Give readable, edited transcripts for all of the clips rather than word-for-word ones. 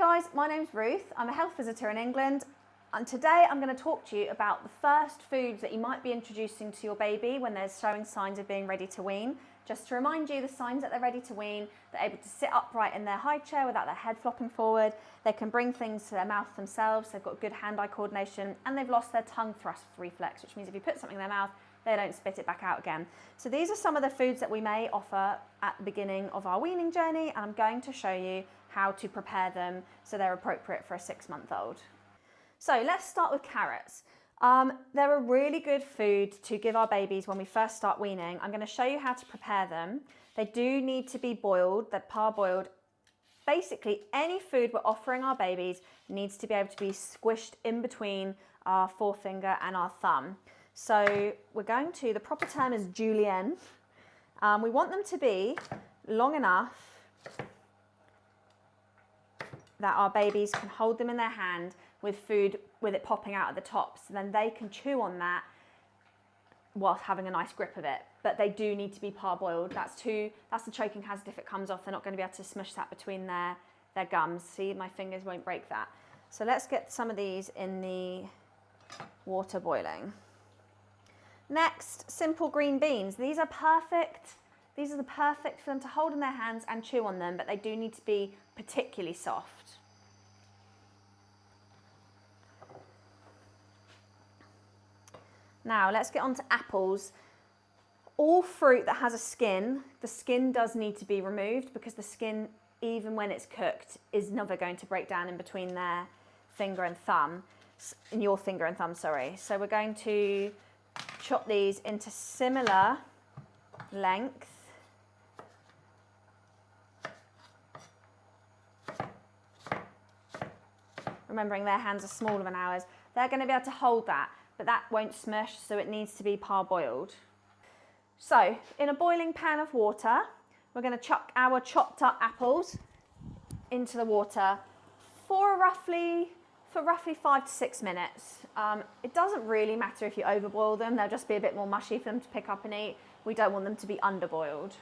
guys, my name's Ruth. I'm a health visitor in England, and today I'm going to talk to you about the first foods that you might be introducing to your baby when they're showing signs of being ready to wean. Just to remind you, the signs that they're ready to wean, they're able to sit upright in their high chair without their head flopping forward. They can bring things to their mouth themselves. They've got good hand-eye coordination, and they've lost their tongue thrust reflex, which means if you put something in their mouth, they don't spit it back out again. So these are some of the foods that we may offer at the beginning of our weaning journey, and I'm going to show you how to prepare them so they're appropriate for a 6-month-old. So let's start with carrots. They're a really good food to give our babies when we first start weaning. I'm going to show you how to prepare them. They do need to be boiled, they're parboiled. Basically, any food we're offering our babies needs to be able to be squished in between our forefinger and our thumb. So we're going to, the proper term is julienne. We want them to be long enough that our babies can hold them in their hand with food, with it popping out at the top, so then they can chew on that whilst having a nice grip of it. But they do need to be parboiled. That's the choking hazard. If it comes off, they're not going to be able to smush that between their gums. See, my fingers won't break that. So let's get some of these in the water boiling. Next, simple green beans. These are perfect. These are the perfect for them to hold in their hands and chew on them, but they do need to be particularly soft. Now let's get on to apples. All fruit that has a skin, the skin does need to be removed because the skin, even when it's cooked, is never going to break down in between their finger and thumb, in your finger and thumb, sorry. So we're going to chop these into similar length. Remembering their hands are smaller than ours, they're going to be able to hold that, but that won't smush, so it needs to be parboiled. So in a boiling pan of water, we're going to chuck our chopped up apples into the water for roughly 5 to 6 minutes. It doesn't really matter if you overboil them, they'll just be a bit more mushy for them to pick up and eat. We don't want them to be underboiled.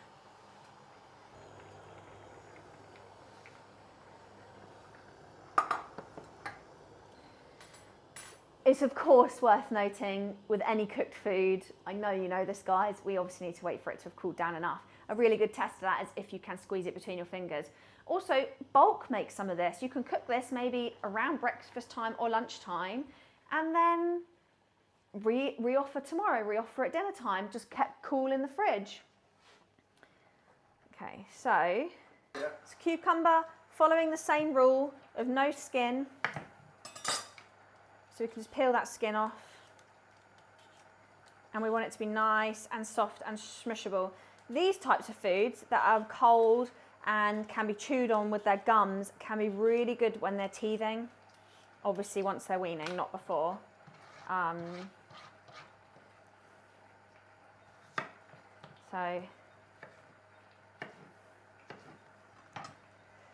It's of course worth noting with any cooked food, I know you know this guys, we obviously need to wait for it to have cooled down enough. A really good test of that is if you can squeeze it between your fingers. Also, bulk makes some of this. You can cook this maybe around breakfast time or lunchtime and then re-offer tomorrow, re-offer at dinner time, just kept cool in the fridge. Okay, so it's cucumber, following the same rule of no skin. So we can just peel that skin off. And we want it to be nice and soft and smushable. These types of foods that are cold and can be chewed on with their gums can be really good when they're teething. Obviously once they're weaning, not before.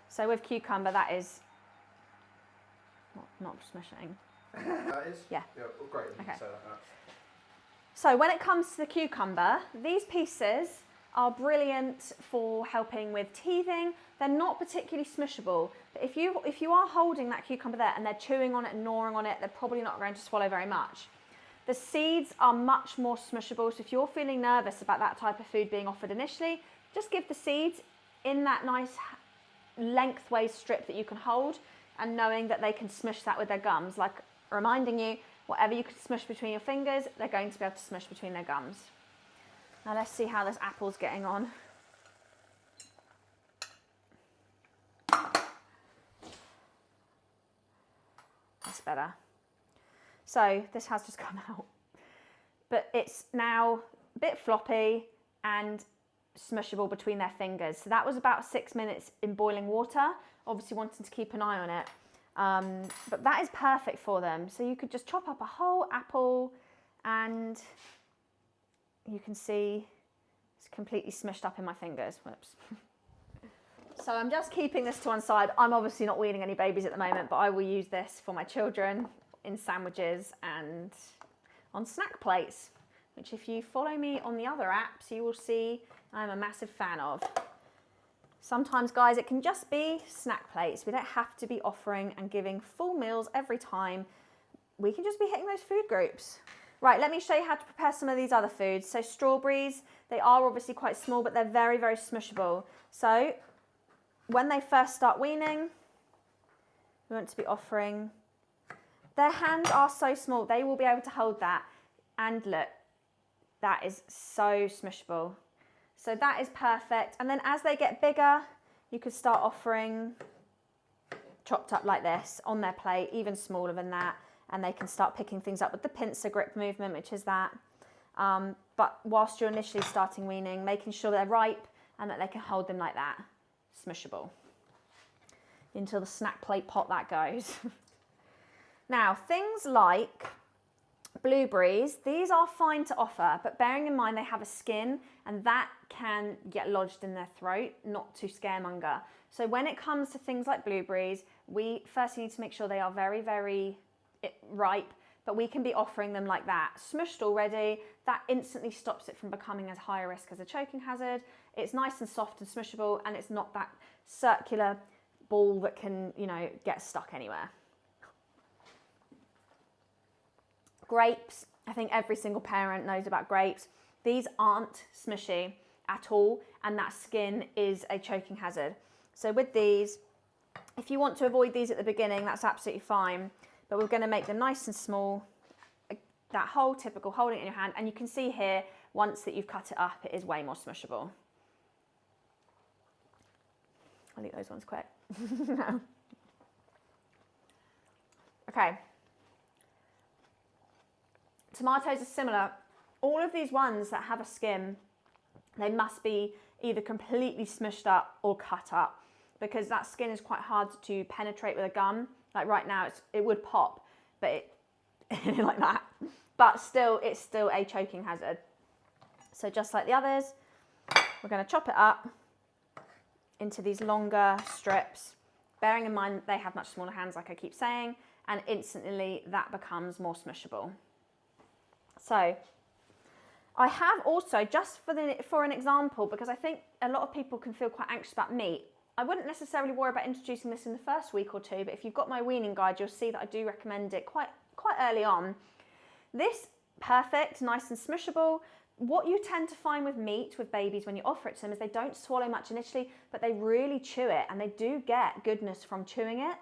So with cucumber, that is not smushing. That is? Yeah. Yeah, well, great. Okay. Say that. So when it comes to the cucumber, these pieces are brilliant for helping with teething. They're not particularly smushable, but if you are holding that cucumber there and they're chewing on it and gnawing on it, they're probably not going to swallow very much. The seeds are much more smushable, so if you're feeling nervous about that type of food being offered initially, just give the seeds in that nice lengthways strip that you can hold, and knowing that they can smush that with their gums, like reminding you, whatever you can smush between your fingers, they're going to be able to smush between their gums. Now let's see how this apple's getting on. That's better. So this has just come out, but it's now a bit floppy and smushable between their fingers. So that was about 6 minutes in boiling water, obviously wanting to keep an eye on it. But that is perfect for them. So you could just chop up a whole apple and you can see it's completely smushed up in my fingers. Whoops. So I'm just keeping this to one side. I'm obviously not weaning any babies at the moment, but I will use this for my children in sandwiches and on snack plates, which if you follow me on the other apps, you will see I'm a massive fan of. Sometimes, guys, it can just be snack plates. We don't have to be offering and giving full meals every time. We can just be hitting those food groups. Right, let me show you how to prepare some of these other foods. So strawberries, they are obviously quite small, but they're very, very smushable. So when they first start weaning, we want to be offering, their hands are so small, they will be able to hold that. And look, that is so smushable. So that is perfect. And then as they get bigger, you could start offering chopped up like this on their plate, even smaller than that. And they can start picking things up with the pincer grip movement, which is that. But whilst you're initially starting weaning, making sure they're ripe and that they can hold them like that, smushable. Into the snack plate pot that goes. Now, things like blueberries, these are fine to offer, but bearing in mind they have a skin and that can get lodged in their throat, not to scaremonger. So when it comes to things like blueberries, we first need to make sure they are very, very ripe, but we can be offering them like that, smushed already. That instantly stops it from becoming as high a risk as a choking hazard. It's nice and soft and smushable, and it's not that circular ball that can, you know, get stuck anywhere. Grapes, I think every single parent knows about grapes. These aren't smushy at all, and that skin is a choking hazard. So with these, if you want to avoid these at the beginning, that's absolutely fine, but we're going to make them nice and small, that whole typical holding it in your hand, and you can see here, once that you've cut it up, it is way more smushable. I'll eat those ones quick. No. Okay. Tomatoes are similar. All of these ones that have a skin, they must be either completely smushed up or cut up, because that skin is quite hard to penetrate with a gum. Like right now, it would pop, but like that. But still, it's still a choking hazard. So just like the others, we're going to chop it up into these longer strips, bearing in mind they have much smaller hands, like I keep saying, and instantly that becomes more smushable. So I have also, just for an example, because I think a lot of people can feel quite anxious about meat, I wouldn't necessarily worry about introducing this in the first week or two, but if you've got my weaning guide, you'll see that I do recommend it quite early on. This, perfect, nice and smushable. What you tend to find with meat, with babies, when you offer it to them, is they don't swallow much initially, but they really chew it, and they do get goodness from chewing it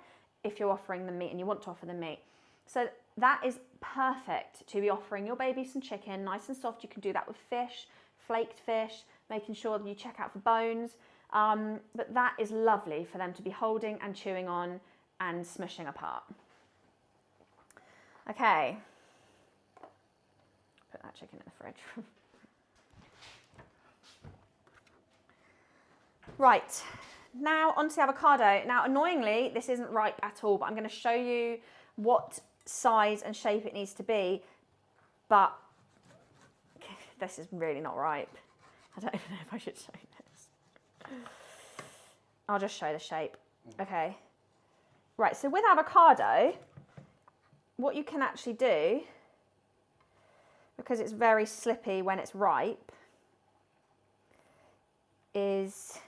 if you're offering them meat and you want to offer them meat. So that is perfect to be offering your baby some chicken, nice and soft. You can do that with fish, flaked fish, making sure that you check out for bones. But that is lovely for them to be holding and chewing on and smushing apart. Okay. Put that chicken in the fridge. Right, now onto the avocado. Now, annoyingly, this isn't ripe at all, but I'm going to show you what size and shape it needs to be, but this is really not ripe. I don't even know if I should show this. I'll just show the shape. Okay. Right, so with avocado, what you can actually do, because it's very slippy when it's ripe, is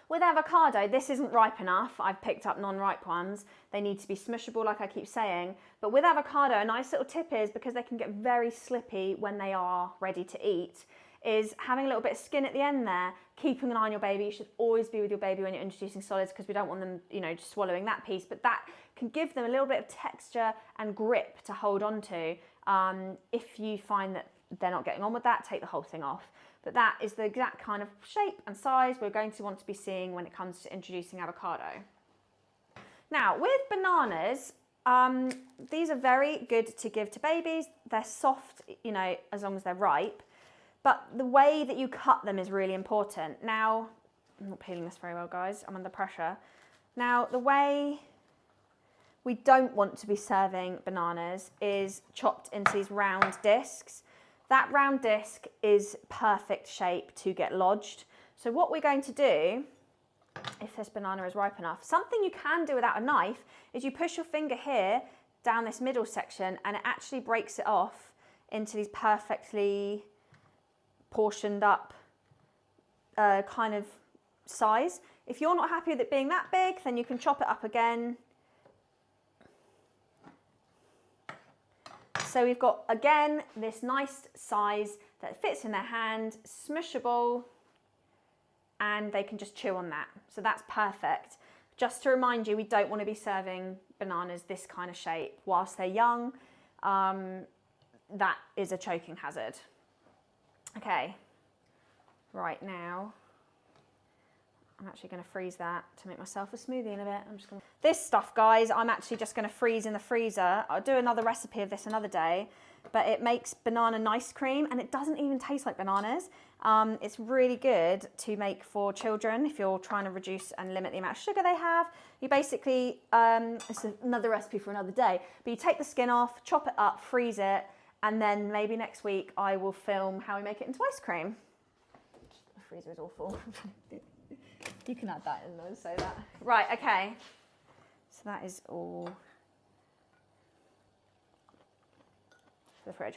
with avocado, this isn't ripe enough. I've picked up non-ripe ones. They need to be smushable, like I keep saying. But with avocado, a nice little tip is, because they can get very slippy when they are ready to eat, is having a little bit of skin at the end there, keeping an eye on your baby. You should always be with your baby when you're introducing solids, because we don't want them, you know, just swallowing that piece. But that can give them a little bit of texture and grip to hold on to. If you find that they're not getting on with that, take the whole thing off. But that is the exact kind of shape and size we're going to want to be seeing when it comes to introducing avocado. Now, with bananas, these are very good to give to babies. They're soft, you know, as long as they're ripe. But the way that you cut them is really important. Now, I'm not peeling this very well, guys. I'm under pressure. Now, the way we don't want to be serving bananas is chopped into these round discs. That round disc is perfect shape to get lodged. So what we're going to do, if this banana is ripe enough, something you can do without a knife, is you push your finger here down this middle section, and it actually breaks it off into these perfectly portioned up kind of size. If you're not happy with it being that big, then you can chop it up again. So we've got, again, this nice size that fits in their hand, smushable, and they can just chew on that. So that's perfect. Just to remind you, we don't want to be serving bananas this kind of shape whilst they're young. That is a choking hazard. Okay, right now, I'm actually going to freeze that to make myself a smoothie in a bit. This stuff, guys, I'm actually just going to freeze in the freezer. I'll do another recipe of this another day, but it makes banana nice cream and it doesn't even taste like bananas. It's really good to make for children if you're trying to reduce and limit the amount of sugar they have. You basically, it's another recipe for another day, but you take the skin off, chop it up, freeze it, and then maybe next week I will film how we make it into ice cream. The freezer is awful. You can add that in though, so that. Right, okay. So that is all for the fridge.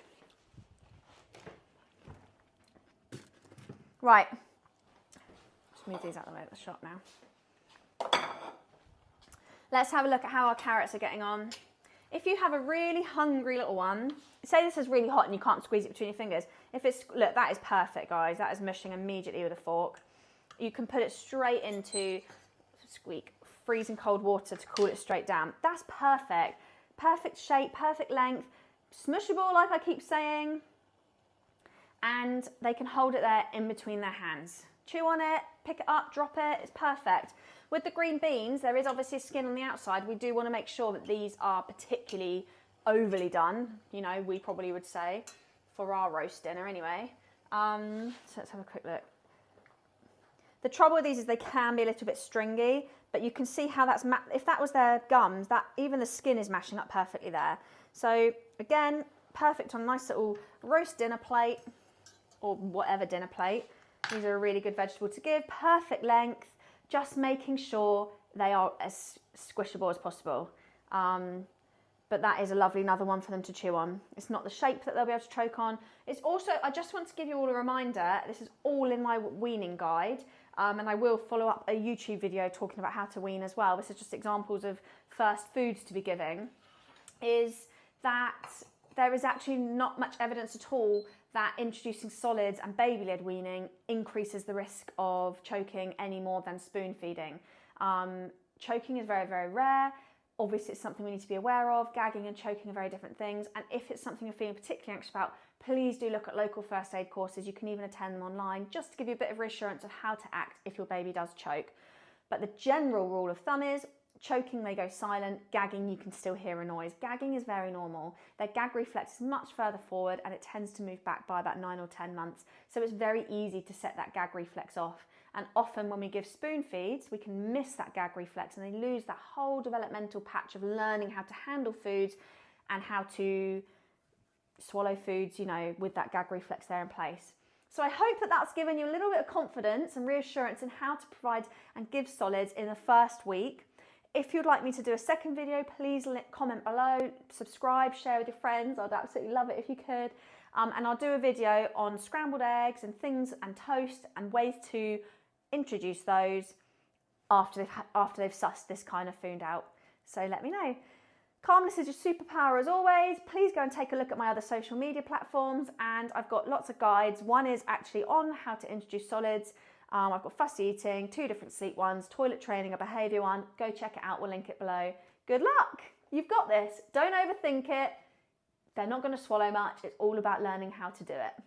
Right. Just move these out of the way of the shop now. Let's have a look at how our carrots are getting on. If you have a really hungry little one, say this is really hot and you can't squeeze it between your fingers. If it's, look, that is perfect, guys. That is mushing immediately with a fork. You can put it straight into, squeak, freezing cold water to cool it straight down. That's perfect. Perfect shape, perfect length, smushable like I keep saying, and they can hold it there in between their hands. Chew on it, pick it up, drop it, it's perfect. With the green beans, there is obviously skin on the outside. We do want to make sure that these are particularly overly done, you know, we probably would say, for our roast dinner anyway. So let's have a quick look. The trouble with these is they can be a little bit stringy, but you can see how that's, if that was their gums, that even the skin is mashing up perfectly there. So again, perfect on a nice little roast dinner plate or whatever dinner plate. These are a really good vegetable to give, perfect length, just making sure they are as squishable as possible. But that is a lovely another one for them to chew on. It's not the shape that they'll be able to choke on. It's also, I just want to give you all a reminder, this is all in my weaning guide. And I will follow up a YouTube video talking about how to wean as well. This is just examples of first foods to be giving. Is that there is actually not much evidence at all that introducing solids and baby-led weaning increases the risk of choking any more than spoon feeding. Choking is very, very rare. Obviously, it's something we need to be aware of. Gagging and choking are very different things. And if it's something you're feeling particularly anxious about, please do look at local first aid courses. You can even attend them online just to give you a bit of reassurance of how to act if your baby does choke. But the general rule of thumb is choking, they go silent. Gagging, you can still hear a noise. Gagging is very normal. Their gag reflex is much further forward and it tends to move back by about 9 or 10 months. So it's very easy to set that gag reflex off. And often when we give spoon feeds, we can miss that gag reflex and they lose that whole developmental patch of learning how to handle foods and how to swallow foods, you know, with that gag reflex there in place. So I hope that that's given you a little bit of confidence and reassurance in how to provide and give solids in the first week. If you'd like me to do a second video, please comment below, subscribe, share with your friends. I'd absolutely love it if you could. And I'll do a video on scrambled eggs and things and toast and ways to introduce those after they've sussed this kind of food out. So let me know. Calmness is your superpower as always. Please go and take a look at my other social media platforms and I've got lots of guides. One is actually on how to introduce solids. I've got fussy eating, 2 different sleep ones, toilet training, a behaviour one. Go check it out, we'll link it below. Good luck, you've got this. Don't overthink it. They're not going to swallow much. It's all about learning how to do it.